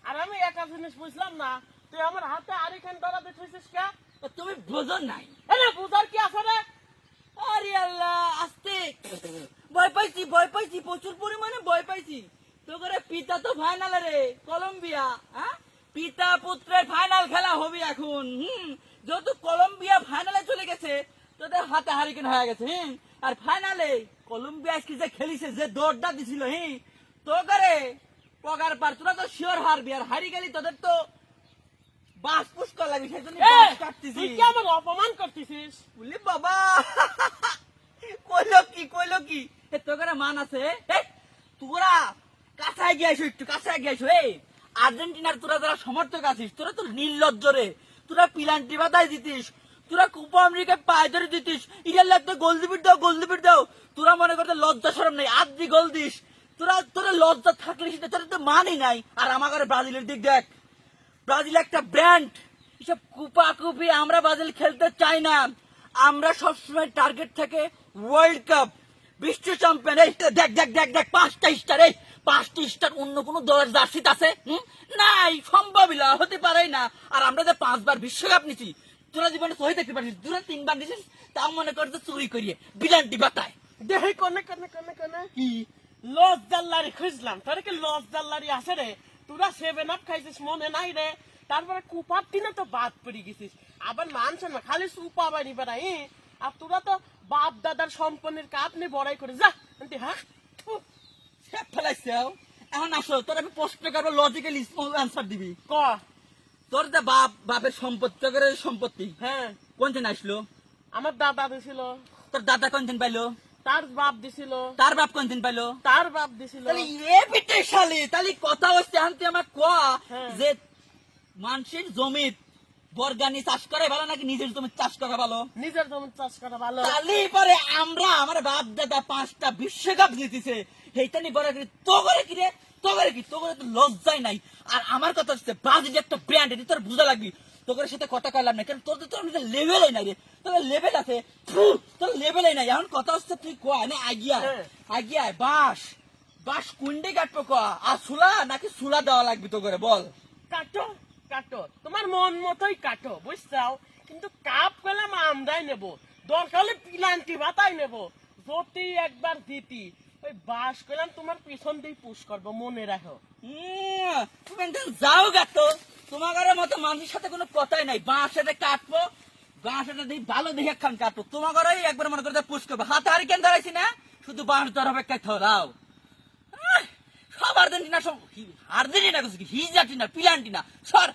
আর আমি একটা জিনিস বুঝলাম না, তুই আমার হাতে আরিখান ধরাতে চাইছিস কে? তুমি বোঝো নাই? এনে বুঝার কি আছে রে? আরে আল্লাহ, আস্তে। ভয় পাইছি প্রচুর পরিমাণে ভয় পাইছি। তোর পিতা তো ফাইনালে রে, কলম্বিয়া। হ্যাঁ, পিতা পুত্রের ফাইনাল খেলা হবে এখন। যেহেতু কলম্বিয়া ফাইনালে চলে গেছে, তোদের হাতে হারিকেন হয়ে গেছে। আর ফাইনালে কলম্বিয়া আজকে যে খেলিছে, যে দৌড়টা দিছিল, তোরে পগার পার, তোরা তো শিওর হারবি। আর হারি গেলি তোদের তো বাস পুষ্কর লাগবে, সেই জন্য কাটতেছি। তুই কি আমার অপমান করতেছিস? বলি বাবা, কইলো কি তোর মান আছে? তোরা কাছায় গিয়েছো, একটু কাছায় গিয়েছো। আর্জেন্টিনার তোরা যারা সমর্থক আছিস, তোরা তো নির্লজ্জ রে। তোরা পিলান্টি বাতায় দিতিস, তোরা কোপা আমেরিকায় পায়ে ধরে দিতিস, ইটার লাগতো গোল দিবির দাও। তোরা মনে করতে লজ্জা শরম নেই, আদি গোল দিস। তোরা লজ্জা থাকলে সেটা তোরা তো মানই নাই। আর আমার ঘরে ব্রাজিলের দিক দেখ, ব্রাজিল একটা ব্র্যান্ড। এসব কুপি আমরা ব্রাজিল খেলতে চাই না। আমরা সবসময় টার্গেট থাকে ওয়ার্ল্ড কাপ, বিশ্ব চ্যাম্পিয়ন। এই দেখ দেখ দেখ দেখ, 5টা স্টার। এই 5টা স্টার অন্য কোন দলের জার্সিতে আছে? নাই, সম্ভবই না, হতে পারেই না। আর আমরা যে 5বার বিশ্বকাপ নিছি, তোরা জীবনে সহি দেখতে পারিস। 3বার নিছিস, তাও মনে করতে চুরি করিয়ে বিলান্টি বাতায়। দেখি কনে কি লস জাল্লারি খুঁজলাম, তোর কি লস জাল্লারি আছে রে? তোরা 7 আপ খাইছিস মনে নাই রে? তারপরে কুপার দিনে তো বাদ পড়ে গেছিস, আবার মানছে না, খালি সুপা বাড়ি বেড়াই। আর তোরা তো বাপ দাদার সম্পন্নের কাপ নিয়ে বড়াই করে যা। হ্যাঁ, ফেলাইছাও। এখন আসো, তোর আমি প্রশ্ন করবো, লজিক্যালি অ্যান্সার দিবি। ক। তোর যে বাপের সম্পত্তি, হ্যাঁ, কোন দিন আসলো? আমার দাদা দিছিল। তোর দাদা কোন দিন পাইলো? তার বাপ দিছিল। তার বাপ কোন দিন পাইলো? তার বাপ দিছিল। তাহলে কথা হচ্ছে, আনতে আমার হ্যাঁ। যে মানুষের জমি বর্গানি চাষ করে ভালো নাকি নিজের জমি চাষ করা ভালো? নিজের জমি চাষ করা ভালো। তাহলে পরে আমার বাপ দাদা 5টা বিশ্বকাপ জিতেছে, সেইটানি পরে তো করে কি রে, তো লজ্জাই নাই। আর আমার কথা হচ্ছে, ব্রাজিল একটা ব্র্যান্ড, এটা তোর বুঝা লাগবি। তোর সাথে কথা কইলাম না, কারণ তোর তো লেভেলই নাই রে। তোর লেভেল আছে, তোর লেভেলই নাই। এখন কথা হচ্ছে, তুই কয় না আগিয়া বাস কুন্ডে কাটবো ক, আর সুলা নাকি সুলা দেওয়া লাগবে তো করে বল? কাটো, তোমার মন মতোই কাটো, বুঝছাও। কিন্তু কাপ পেলাম আমরাই নেবো, দরকার হলে পিলান্টি বাতাই নেবো। যদি একবার জিতি, ওই বাস করলাম তোমার পিছন দিয়ে পুশ করবো, মনে রাখো। তুমি যাও গাতো, তোমার মতো মানুষের সাথে কোনো কথাই নাই। বাঁশ সাথে কাটবো, বাঁশ সাথে ভালো দেখে খান কাটবো। তোমার একবার মনে করতে পুশ করবো। হাতে হারি কেন ধরাইছি না, শুধু বাঁশ ধর হবে একটা ধরাও। সব আর্জেন্টিনা, সব আর্জেন্টিনা, হিজাটিনা, পিলান্টিনা, সর।